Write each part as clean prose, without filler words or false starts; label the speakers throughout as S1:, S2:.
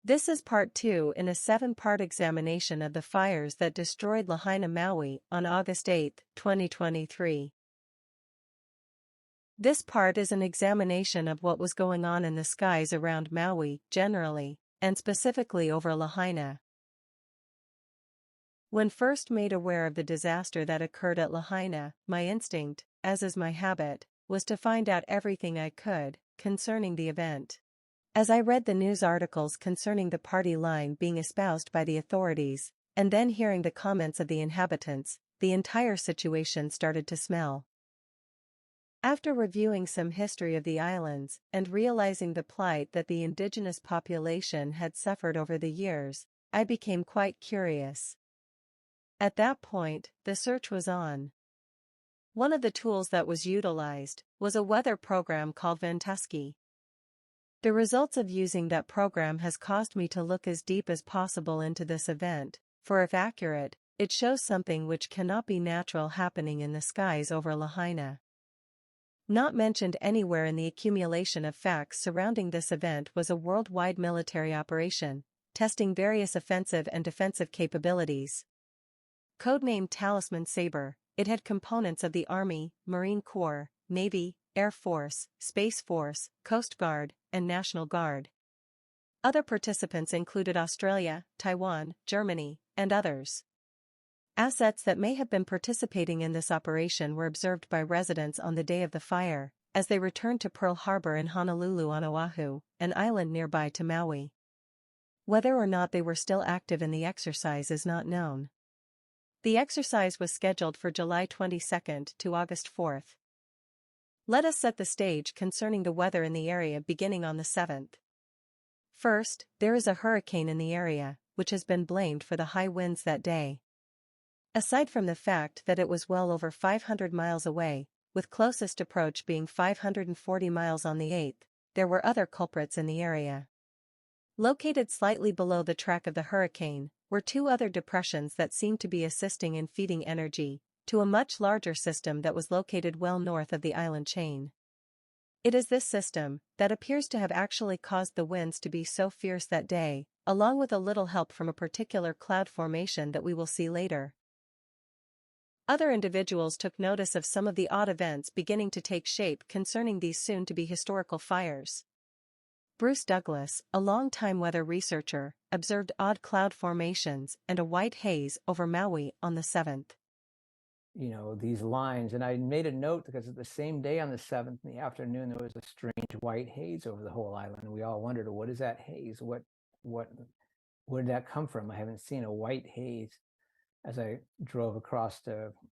S1: This is part 2 in a 7-part examination of the fires that destroyed Lahaina Maui on August 8, 2023. This part is an examination of what was going on in the skies around Maui generally, and specifically over Lahaina. When first made aware of the disaster that occurred at Lahaina, my instinct, as is my habit, was to find out everything I could concerning the event. As I read the news articles concerning the party line being espoused by the authorities, and then hearing the comments of the inhabitants, the entire situation started to smell. After reviewing some history of the islands and realizing the plight that the indigenous population had suffered over the years, I became quite curious. At that point, the search was on. One of the tools that was utilized was a weather program called Ventusky. The results of using that program has caused me to look as deep as possible into this event, for if accurate, it shows something which cannot be natural happening in the skies over Lahaina. Not mentioned anywhere in the accumulation of facts surrounding this event was a worldwide military operation, testing various offensive and defensive capabilities. Codenamed Talisman Sabre, it had components of the Army, Marine Corps, Navy, Air Force, Space Force, Coast Guard, and National Guard. Other participants included Australia, Taiwan, Germany, and others. Assets that may have been participating in this operation were observed by residents on the day of the fire, as they returned to Pearl Harbor in Honolulu on Oahu, an island nearby to Maui. Whether or not they were still active in the exercise is not known. The exercise was scheduled for July 22 to August 4. Let us set the stage concerning the weather in the area beginning on the 7th. First, there is a hurricane in the area, which has been blamed for the high winds that day. Aside from the fact that it was well over 500 miles away, with closest approach being 540 miles on the 8th, there were other culprits in the area. Located slightly below the track of the hurricane were two other depressions that seemed to be assisting in feeding energy to a much larger system that was located well north of the island chain. It is this system that appears to have actually caused the winds to be so fierce that day, along with a little help from a particular cloud formation that we will see later. Other individuals took notice of some of the odd events beginning to take shape concerning these soon-to-be historical fires. Bruce Douglas, a long-time weather researcher, observed odd cloud formations and a white haze over Maui on the 7th.
S2: These lines, and I made a note because the same day on the 7th in the afternoon, there was a strange white haze over the whole island. And we all wondered, what is that haze? Where did that come from? I haven't seen a white haze as I drove across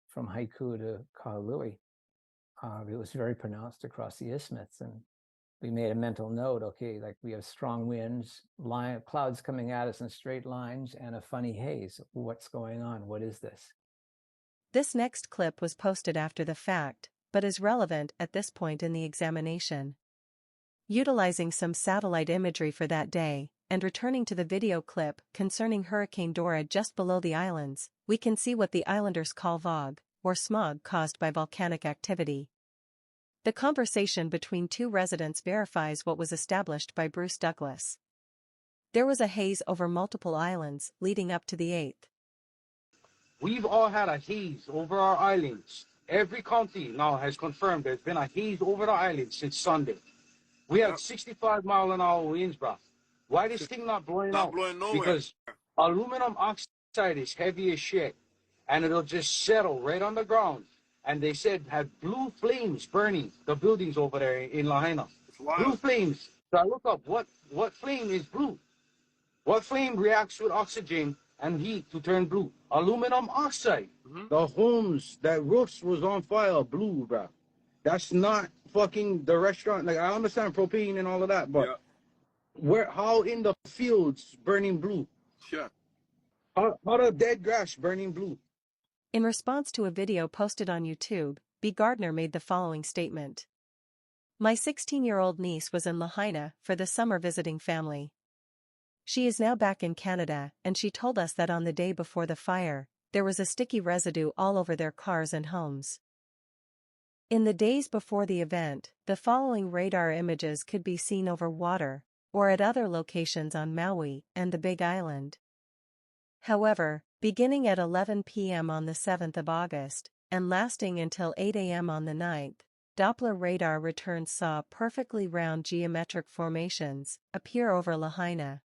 S2: from Haiku to Kahului. It was very pronounced across the isthmus, and we made a mental note, okay, like we have strong winds, clouds coming at us in straight lines, and a funny haze. What's going on? What is this?
S1: This next clip was posted after the fact, but is relevant at this point in the examination. Utilizing some satellite imagery for that day, and returning to the video clip concerning Hurricane Dora just below the islands, we can see what the islanders call fog, or smog caused by volcanic activity. The conversation between two residents verifies what was established by Bruce Douglas. There was a haze over multiple islands leading up to the 8th.
S3: We've all had a haze over our islands. Every county now has confirmed there's been a haze over the islands since Sunday. We have 65-mile-an-hour winds, bro. Why this thing not blowing out?
S4: Not blowing nowhere.
S3: Because aluminum oxide is heavy as shit, and it'll just settle right on the ground. And they said had blue flames burning the buildings over there in Lahaina. Blue flames. So I look up what flame is blue. What flame reacts with oxygen and heat to turn blue? Aluminum oxide. The homes, that roofs was on fire, blue, bro. That's not fucking the restaurant. Like, I understand propane and all of that, but how in the fields burning blue?
S4: Yeah.
S3: How the dead grass burning blue?
S1: In response to a video posted on YouTube, B. Gardner made the following statement. My 16-year-old niece was in Lahaina for the summer visiting family. She is now back in Canada, and she told us that on the day before the fire, there was a sticky residue all over their cars and homes. In the days before the event, the following radar images could be seen over water, or at other locations on Maui and the Big Island. However, beginning at 11 p.m. on the 7th of August, and lasting until 8 a.m. on the 9th, Doppler radar returns saw perfectly round geometric formations appear over Lahaina.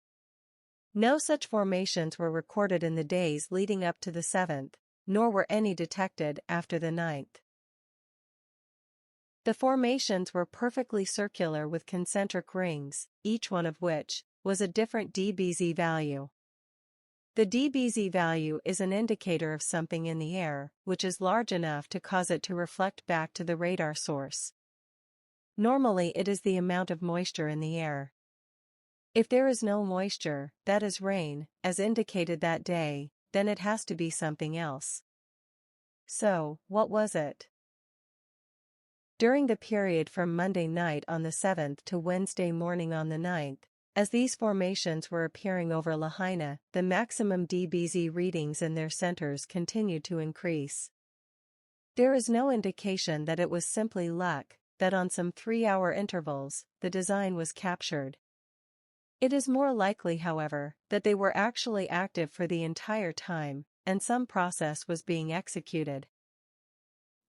S1: No such formations were recorded in the days leading up to the 7th, nor were any detected after the 9th. The formations were perfectly circular with concentric rings, each one of which was a different dBz value. The dBz value is an indicator of something in the air, which is large enough to cause it to reflect back to the radar source. Normally it is the amount of moisture in the air. If there is no moisture, that is rain, as indicated that day, then it has to be something else. So, what was it? During the period from Monday night on the 7th to Wednesday morning on the 9th, as these formations were appearing over Lahaina, the maximum dBz readings in their centers continued to increase. There is no indication that it was simply luck, that on some 3-hour intervals, the design was captured. It is more likely, however, that they were actually active for the entire time, and some process was being executed.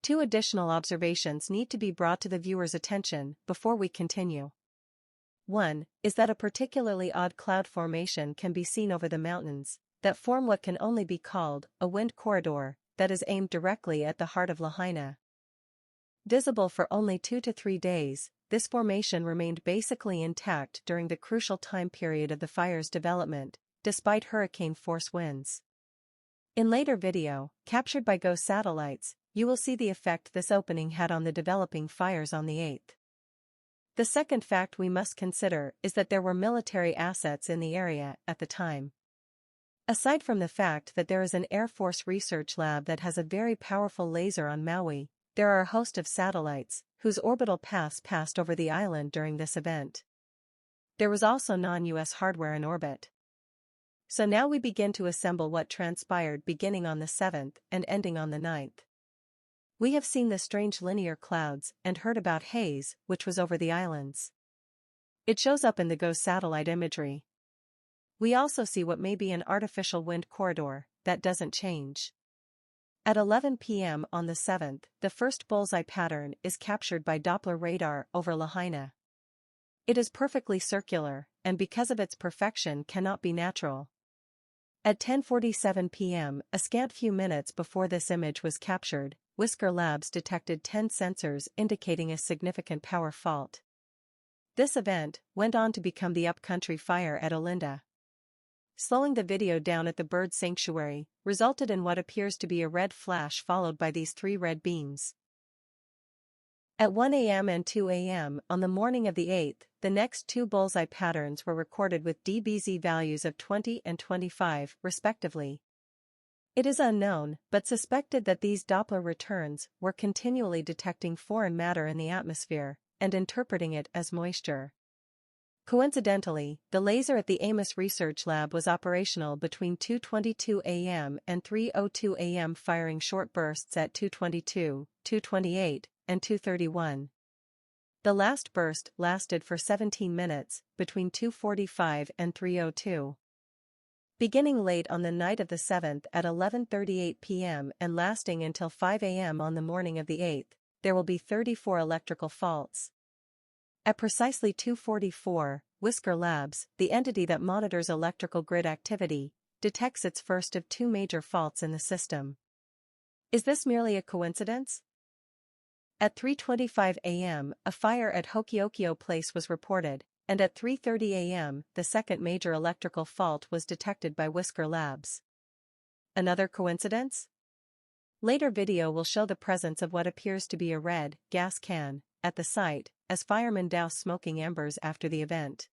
S1: 2 additional observations need to be brought to the viewer's attention before we continue. One is that a particularly odd cloud formation can be seen over the mountains, that form what can only be called a wind corridor, that is aimed directly at the heart of Lahaina. Visible for only 2 to 3 days, this formation remained basically intact during the crucial time period of the fire's development, despite hurricane-force winds. In later video, captured by GOES satellites, you will see the effect this opening had on the developing fires on the 8th. The second fact we must consider is that there were military assets in the area at the time. Aside from the fact that there is an Air Force research lab that has a very powerful laser on Maui, there are a host of satellites whose orbital paths passed over the island during this event. There was also non-US hardware in orbit. So now we begin to assemble what transpired beginning on the 7th and ending on the 9th. We have seen the strange linear clouds and heard about haze, which was over the islands. It shows up in the GOES satellite imagery. We also see what may be an artificial wind corridor that doesn't change. At 11 p.m. on the 7th, the first bullseye pattern is captured by Doppler radar over Lahaina. It is perfectly circular, and because of its perfection cannot be natural. At 10:47 p.m., a scant few minutes before this image was captured, Whisker Labs detected 10 sensors indicating a significant power fault. This event went on to become the upcountry fire at Olinda. Slowing the video down at the bird sanctuary resulted in what appears to be a red flash followed by these 3 red beams. At 1 a.m. and 2 a.m. on the morning of the 8th, the next 2 bullseye patterns were recorded with dBz values of 20 and 25, respectively. It is unknown, but suspected that these Doppler returns were continually detecting foreign matter in the atmosphere and interpreting it as moisture. Coincidentally, the laser at the Amos Research Lab was operational between 2:22 a.m. and 3:02 a.m., firing short bursts at 2:22, 2:28, and 2:31. The last burst lasted for 17 minutes, between 2:45 and 3:02. Beginning late on the night of the 7th at 11:38 p.m. and lasting until 5 a.m. on the morning of the 8th, there will be 34 electrical faults. At precisely 2:44, Whisker Labs, the entity that monitors electrical grid activity, detects its first of 2 major faults in the system. Is this merely a coincidence? At 3:25 a.m., a fire at Hokiokio Place was reported, and at 3:30 a.m., the second major electrical fault was detected by Whisker Labs. Another coincidence? Later video will show the presence of what appears to be a red gas can at the site, as firemen douse smoking embers after the event.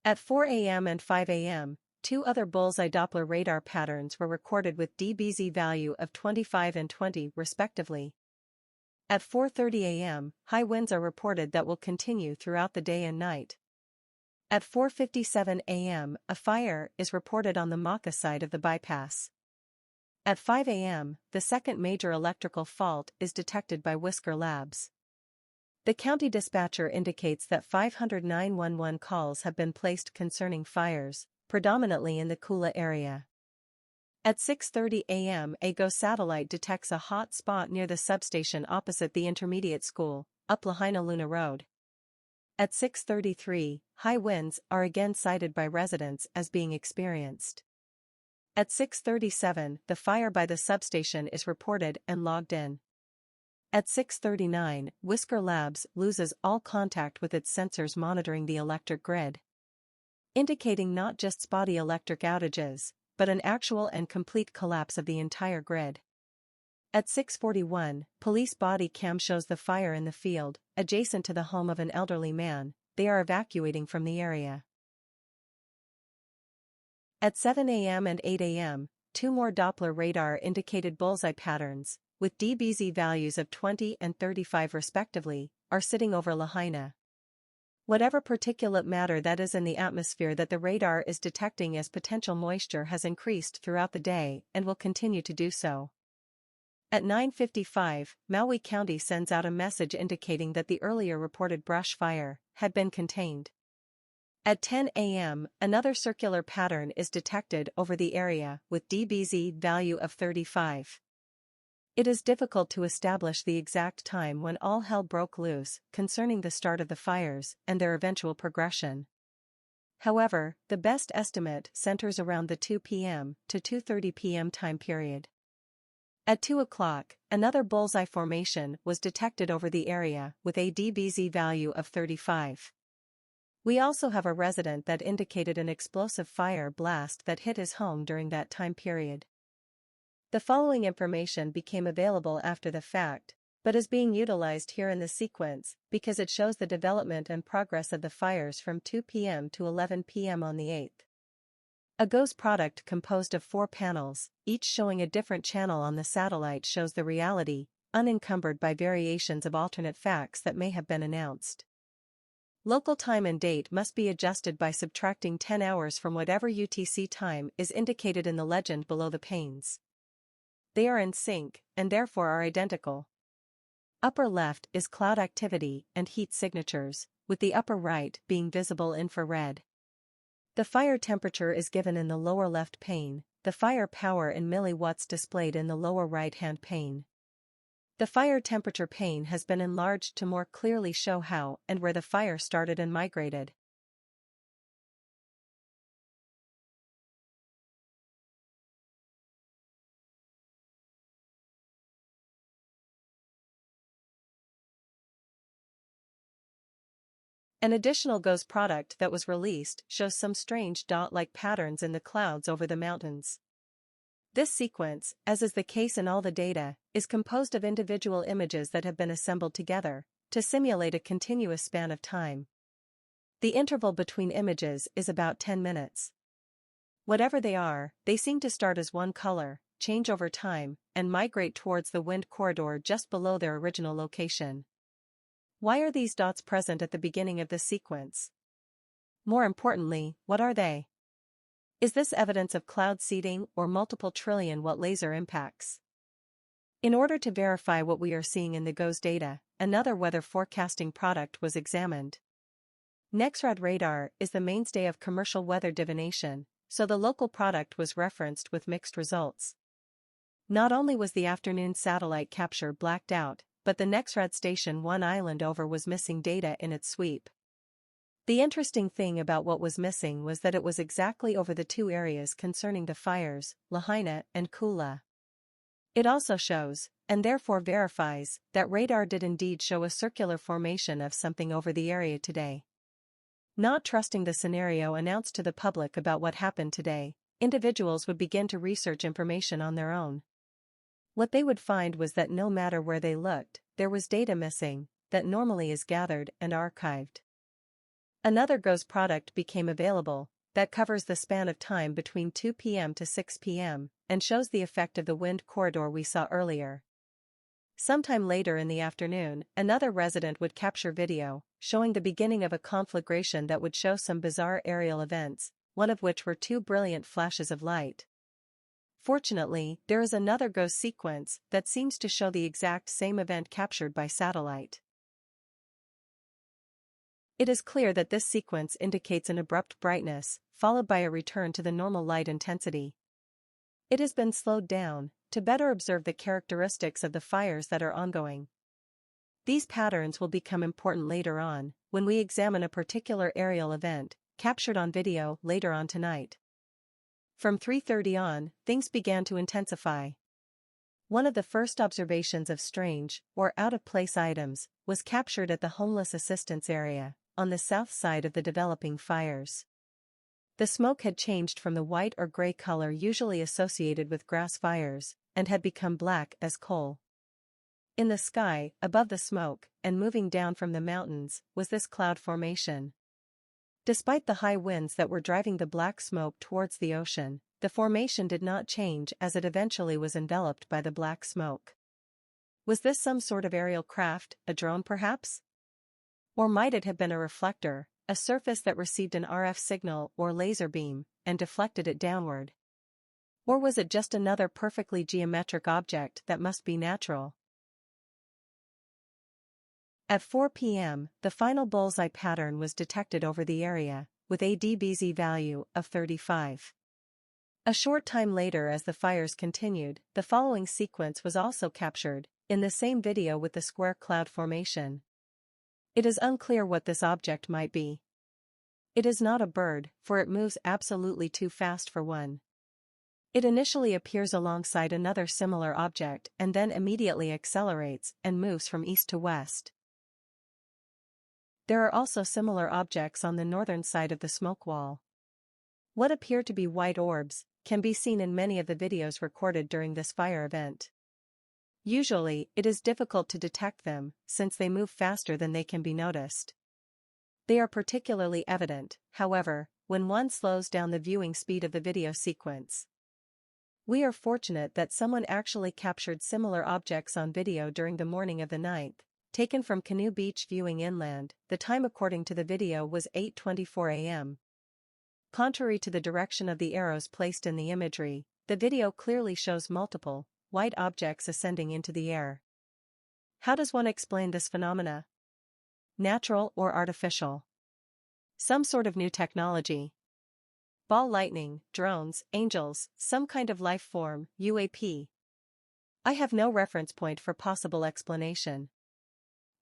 S1: At 4 a.m. and 5 a.m., 2 other bullseye Doppler radar patterns were recorded with dBz value of 25 and 20, respectively. At 4:30 a.m., high winds are reported that will continue throughout the day and night. At 4:57 a.m., a fire is reported on the Maka side of the bypass. At 5 a.m., the second major electrical fault is detected by Whisker Labs. The county dispatcher indicates that 509 911 calls have been placed concerning fires, predominantly in the Kula area. At 6:30 a.m. a GO satellite detects a hot spot near the substation opposite the intermediate school, up Lahaina Luna Road. At 6:33, high winds are again cited by residents as being experienced. At 6:37, the fire by the substation is reported and logged in. At 6:39, Whisker Labs loses all contact with its sensors monitoring the electric grid, indicating not just spotty electric outages, but an actual and complete collapse of the entire grid. At 6:41, police body cam shows the fire in the field, adjacent to the home of an elderly man. They are evacuating from the area. At 7 a.m. and 8 a.m., two more Doppler radar indicated bullseye patterns, with dBz values of 20 and 35 respectively, are sitting over Lahaina. Whatever particulate matter that is in the atmosphere that the radar is detecting as potential moisture has increased throughout the day and will continue to do so. At 9:55, Maui County sends out a message indicating that the earlier reported brush fire had been contained. At 10 a.m., another circular pattern is detected over the area with dBz value of 35. It is difficult to establish the exact time when all hell broke loose concerning the start of the fires and their eventual progression. However, the best estimate centers around the 2 p.m. to 2:30 p.m. time period. At 2 o'clock, another bullseye formation was detected over the area with a dBz value of 35. We also have a resident that indicated an explosive fire blast that hit his home during that time period. The following information became available after the fact, but is being utilized here in the sequence because it shows the development and progress of the fires from 2 p.m. to 11 p.m. on the 8th. A GOES product composed of 4 panels, each showing a different channel on the satellite, shows the reality, unencumbered by variations of alternate facts that may have been announced. Local time and date must be adjusted by subtracting 10 hours from whatever UTC time is indicated in the legend below the panes. They are in sync, and therefore are identical. Upper left is cloud activity and heat signatures, with the upper right being visible infrared. The fire temperature is given in the lower left pane, the fire power in milliwatts displayed in the lower right-hand pane. The fire temperature pane has been enlarged to more clearly show how and where the fire started and migrated. An additional GOES product that was released shows some strange dot-like patterns in the clouds over the mountains. This sequence, as is the case in all the data, is composed of individual images that have been assembled together to simulate a continuous span of time. The interval between images is about 10 minutes. Whatever they are, they seem to start as one color, change over time, and migrate towards the wind corridor just below their original location. Why are these dots present at the beginning of this sequence? More importantly, what are they? Is this evidence of cloud seeding or multiple trillion watt laser impacts? In order to verify what we are seeing in the GOES data, another weather forecasting product was examined. Nexrad radar is the mainstay of commercial weather divination, so the local product was referenced with mixed results. Not only was the afternoon satellite capture blacked out, but the Nexrad station one island over was missing data in its sweep. The interesting thing about what was missing was that it was exactly over the two areas concerning the fires, Lahaina and Kula. It also shows, and therefore verifies, that radar did indeed show a circular formation of something over the area today. Not trusting the scenario announced to the public about what happened today, individuals would begin to research information on their own. What they would find was that no matter where they looked, there was data missing, that normally is gathered and archived. Another GOES product became available, that covers the span of time between 2 p.m. to 6 p.m., and shows the effect of the wind corridor we saw earlier. Sometime later in the afternoon, another resident would capture video, showing the beginning of a conflagration that would show some bizarre aerial events, one of which were 2 brilliant flashes of light. Fortunately, there is another GOES sequence that seems to show the exact same event captured by satellite. It is clear that this sequence indicates an abrupt brightness, followed by a return to the normal light intensity. It has been slowed down to better observe the characteristics of the fires that are ongoing. These patterns will become important later on, when we examine a particular aerial event, captured on video later on tonight. From 3:30 on, things began to intensify. One of the first observations of strange, or out-of-place items, was captured at the homeless assistance area, on the south side of the developing fires. The smoke had changed from the white or gray color usually associated with grass fires, and had become black as coal. In the sky, above the smoke, and moving down from the mountains, was this cloud formation. Despite the high winds that were driving the black smoke towards the ocean, the formation did not change as it eventually was enveloped by the black smoke. Was this some sort of aerial craft, a drone perhaps? Or might it have been a reflector, a surface that received an RF signal or laser beam, and deflected it downward? Or was it just another perfectly geometric object that must be natural? At 4 p.m., the final bullseye pattern was detected over the area, with a dBz value of 35. A short time later, as the fires continued, the following sequence was also captured, in the same video with the square cloud formation. It is unclear what this object might be. It is not a bird, for it moves absolutely too fast for one. It initially appears alongside another similar object and then immediately accelerates and moves from east to west. There are also similar objects on the northern side of the smoke wall. What appear to be white orbs can be seen in many of the videos recorded during this fire event. Usually, it is difficult to detect them, since they move faster than they can be noticed. They are particularly evident, however, when one slows down the viewing speed of the video sequence. We are fortunate that someone actually captured similar objects on video during the morning of the 9th, taken from Canoe Beach viewing inland. The time according to the video was 8:24 a.m. Contrary to the direction of the arrows placed in the imagery, the video clearly shows multiple, white objects ascending into the air. How does one explain this phenomena? Natural or artificial? Some sort of new technology? Ball lightning, drones, angels, some kind of life form, UAP? I have no reference point for possible explanation.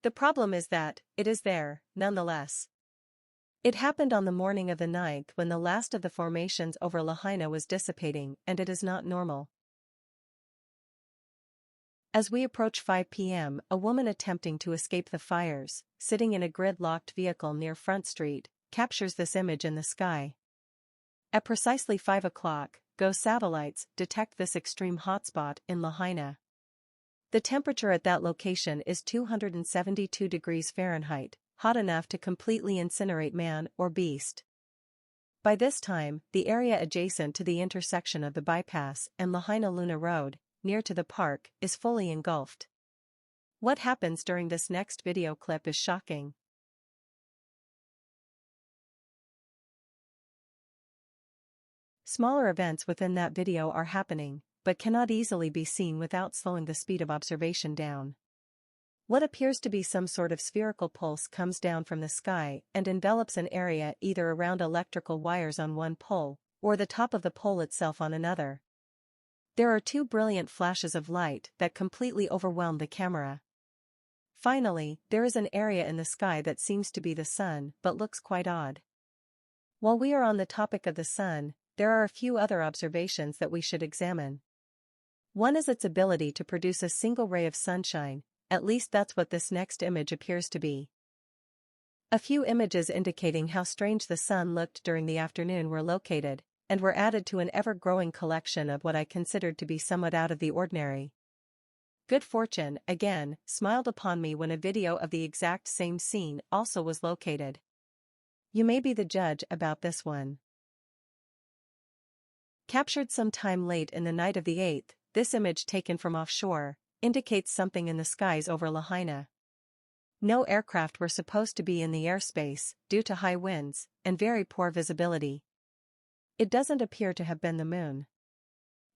S1: The problem is that, it is there, nonetheless. It happened on the morning of the 9th when the last of the formations over Lahaina was dissipating, and it is not normal. As we approach 5 p.m., a woman attempting to escape the fires, sitting in a grid-locked vehicle near Front Street, captures this image in the sky. At precisely 5 o'clock, GOES satellites detect this extreme hotspot in Lahaina. The temperature at that location is 272 degrees Fahrenheit, hot enough to completely incinerate man or beast. By this time, the area adjacent to the intersection of the bypass and Lahaina Luna Road, near to the park, is fully engulfed. What happens during this next video clip is shocking. Smaller events within that video are happening, but cannot easily be seen without slowing the speed of observation down. What appears to be some sort of spherical pulse comes down from the sky and envelops an area either around electrical wires on one pole, or the top of the pole itself on another. There are two brilliant flashes of light that completely overwhelm the camera. Finally, there is an area in the sky that seems to be the sun but looks quite odd. While we are on the topic of the sun, there are a few other observations that we should examine. One is its ability to produce a single ray of sunshine. At least that's what this next image appears to be. A few images indicating how strange the sun looked during the afternoon were located, and were added to an ever-growing collection of what I considered to be somewhat out of the ordinary. Good fortune, again, smiled upon me when a video of the exact same scene also was located. You may be the judge about this one. Captured sometime late in the night of the 8th, this image taken from offshore indicates something in the skies over Lahaina. No aircraft were supposed to be in the airspace due to high winds and very poor visibility. It doesn't appear to have been the moon.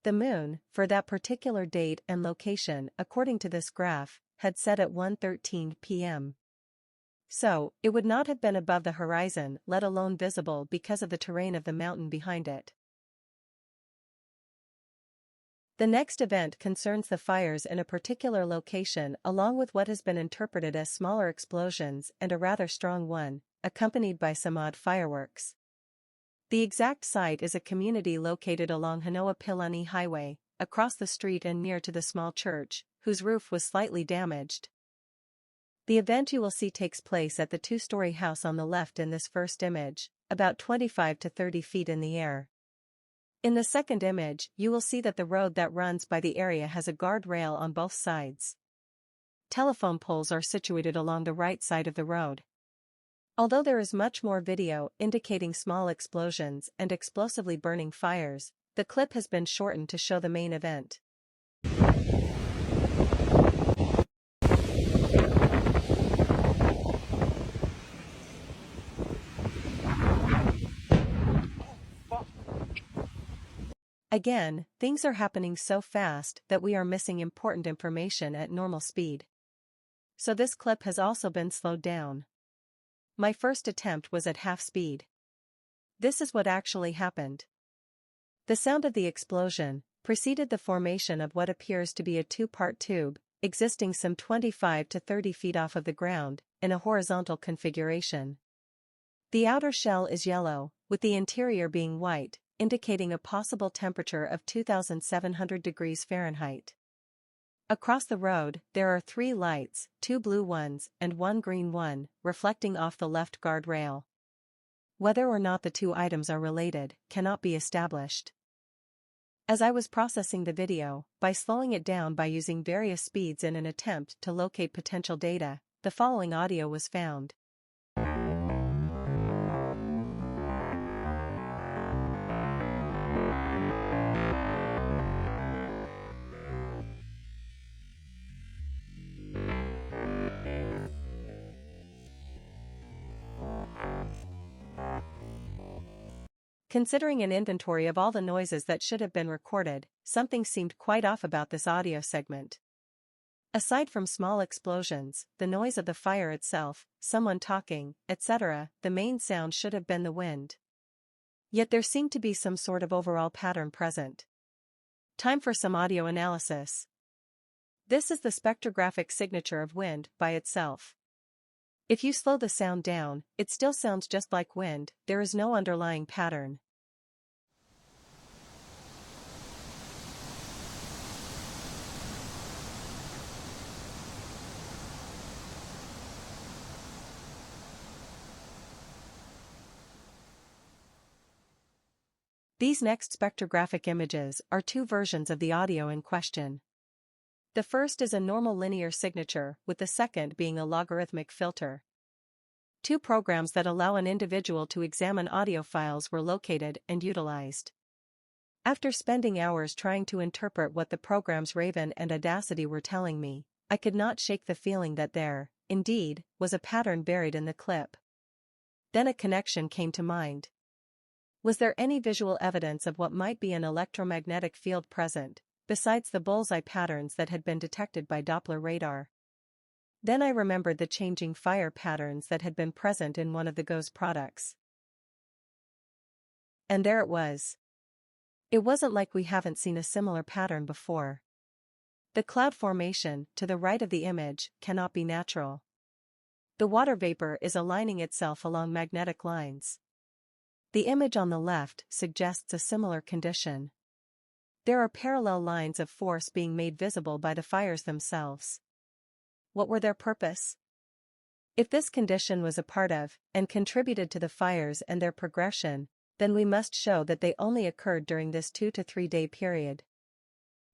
S1: The moon, for that particular date and location according to this graph, had set at 1:13 p.m. So, it would not have been above the horizon, let alone visible because of the terrain of the mountain behind it. The next event concerns the fires in a particular location along with what has been interpreted as smaller explosions and a rather strong one, accompanied by some odd fireworks. The exact site is a community located along Hanoa-Pilani Highway, across the street and near to the small church, whose roof was slightly damaged. The event you will see takes place at the two-story house on the left in this first image, about 25 to 30 feet in the air. In the second image, you will see that the road that runs by the area has a guardrail on both sides. Telephone poles are situated along the right side of the road. Although there is much more video indicating small explosions and explosively burning fires, the clip has been shortened to show the main event. Again, things are happening so fast that we are missing important information at normal speed. So this clip has also been slowed down. My first attempt was at half speed. This is what actually happened. The sound of the explosion preceded the formation of what appears to be a two-part tube, existing some 25 to 30 feet off of the ground, in a horizontal configuration. The outer shell is yellow, with the interior being white, indicating a possible temperature of 2,700 degrees Fahrenheit. Across the road, there are 3 lights, 2 blue ones and 1 green one, reflecting off the left guardrail. Whether or not the two items are related cannot be established. As I was processing the video, by slowing it down by using various speeds in an attempt to locate potential data, the following audio was found. Considering an inventory of all the noises that should have been recorded, something seemed quite off about this audio segment. Aside from small explosions, the noise of the fire itself, someone talking, etc., the main sound should have been the wind. Yet there seemed to be some sort of overall pattern present. Time for some audio analysis. This is the spectrographic signature of wind by itself. If you slow the sound down, it still sounds just like wind, there is no underlying pattern. These next spectrographic images are 2 versions of the audio in question. The first is a normal linear signature, with the second being a logarithmic filter. 2 programs that allow an individual to examine audio files were located and utilized. After spending hours trying to interpret what the programs Raven and Audacity were telling me, I could not shake the feeling that there, indeed, was a pattern buried in the clip. Then a connection came to mind. Was there any visual evidence of what might be an electromagnetic field present, besides the bullseye patterns that had been detected by Doppler radar? Then I remembered the changing fire patterns that had been present in one of the GOES products. And there it was. It wasn't like we haven't seen a similar pattern before. The cloud formation, to the right of the image, cannot be natural. The water vapor is aligning itself along magnetic lines. The image on the left suggests a similar condition. There are parallel lines of force being made visible by the fires themselves. What were their purpose? If this condition was a part of, and contributed to the fires and their progression, then we must show that they only occurred during this 2 to 3 day period.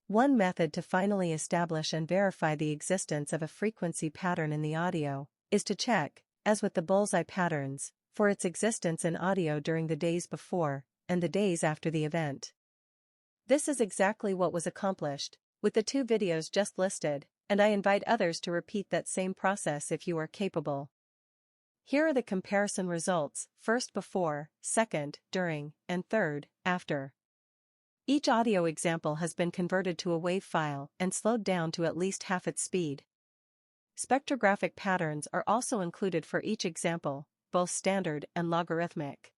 S1: One method to finally establish and verify the existence of a frequency pattern in the audio is to check, as with the bullseye patterns, for its existence in audio during the days before and the days after the event. This is exactly what was accomplished with the 2 videos just listed, and I invite others to repeat that same process if you are capable. Here are the comparison results: first before, second during, and third after. Each audio example has been converted to a WAV file and slowed down to at least half its speed. Spectrographic patterns are also included for each example, both standard and logarithmic.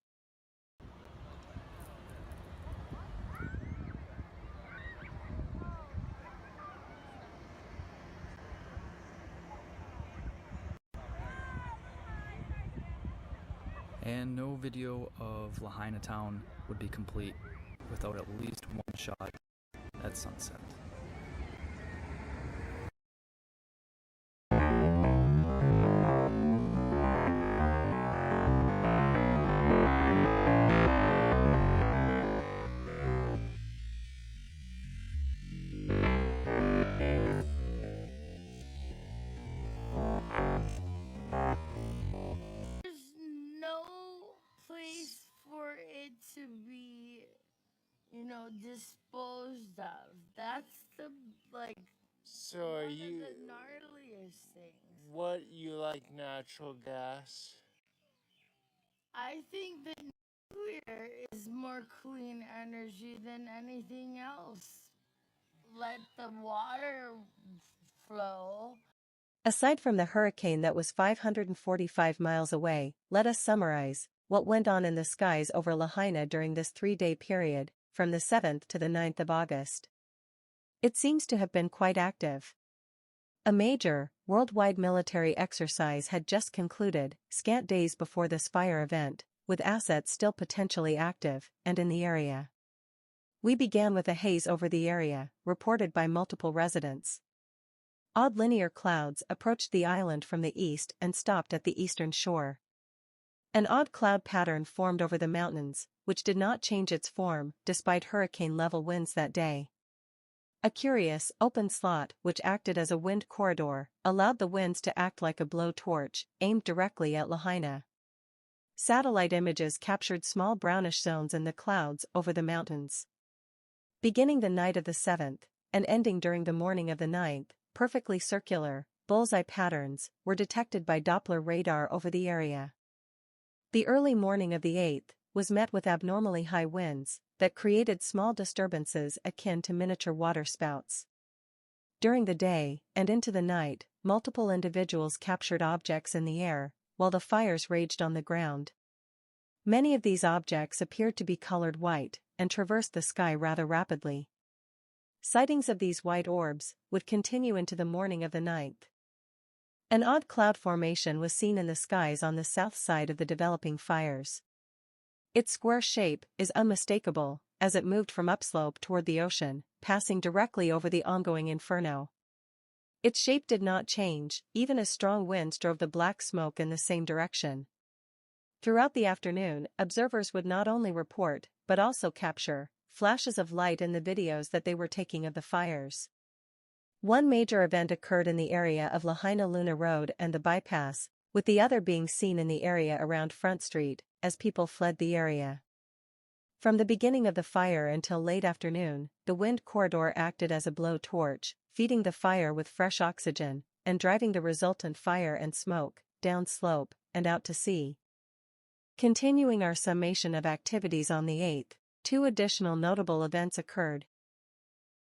S4: And no video of Lahaina town would be complete without at least one shot at sunset.
S5: To be, disposed of. That's the,
S6: So are
S5: one
S6: you,
S5: of the gnarliest things.
S6: what, you like natural gas?
S5: I think that nuclear is more clean energy than anything else. Let the water flow.
S1: Aside from the hurricane that was 545 miles away, let us summarize what went on in the skies over Lahaina during this 3-day period, from the 7th to the 9th of August. It seems to have been quite active. A major, worldwide military exercise had just concluded, scant days before this fire event, with assets still potentially active and in the area. We began with a haze over the area, reported by multiple residents. Odd linear clouds approached the island from the east and stopped at the eastern shore. An odd cloud pattern formed over the mountains, which did not change its form despite hurricane-level winds that day. A curious, open slot which acted as a wind corridor allowed the winds to act like a blowtorch, aimed directly at Lahaina. Satellite images captured small brownish zones in the clouds over the mountains. Beginning the night of the 7th, and ending during the morning of the 9th, perfectly circular, bullseye patterns were detected by Doppler radar over the area. The early morning of the 8th was met with abnormally high winds that created small disturbances akin to miniature waterspouts. During the day and into the night, multiple individuals captured objects in the air, while the fires raged on the ground. Many of these objects appeared to be colored white and traversed the sky rather rapidly. Sightings of these white orbs would continue into the morning of the 9th. An odd cloud formation was seen in the skies on the south side of the developing fires. Its square shape is unmistakable, as it moved from upslope toward the ocean, passing directly over the ongoing inferno. Its shape did not change, even as strong winds drove the black smoke in the same direction. Throughout the afternoon, observers would not only report, but also capture flashes of light in the videos that they were taking of the fires. One major event occurred in the area of Lahaina Luna Road and the bypass, with the other being seen in the area around Front Street, as people fled the area. From the beginning of the fire until late afternoon, the wind corridor acted as a blowtorch, feeding the fire with fresh oxygen, and driving the resultant fire and smoke downslope and out to sea. Continuing our summation of activities on the 8th, 2 additional notable events occurred.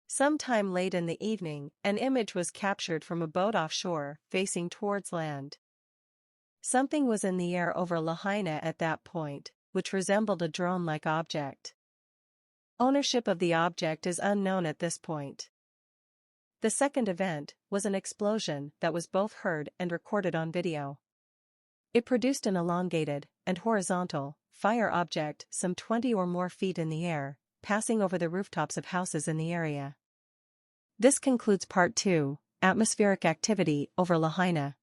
S1: Sometime late in the evening, an image was captured from a boat offshore, facing towards land. Something was in the air over Lahaina at that point, which resembled a drone-like object. Ownership of the object is unknown at this point. The second event was an explosion that was both heard and recorded on video. It produced an elongated and horizontal fire object some 20 or more feet in the air, passing over the rooftops of houses in the area. This concludes Part 2, Atmospheric Activity over Lahaina.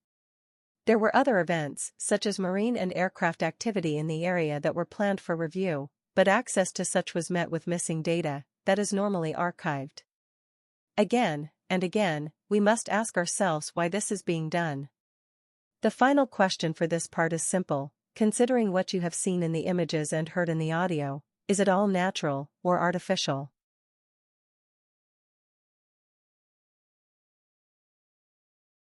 S1: There were other events, such as marine and aircraft activity in the area that were planned for review, but access to such was met with missing data that is normally archived. Again and again, we must ask ourselves why this is being done. The final question for this part is simple. Considering what you have seen in the images and heard in the audio, is it all natural or artificial?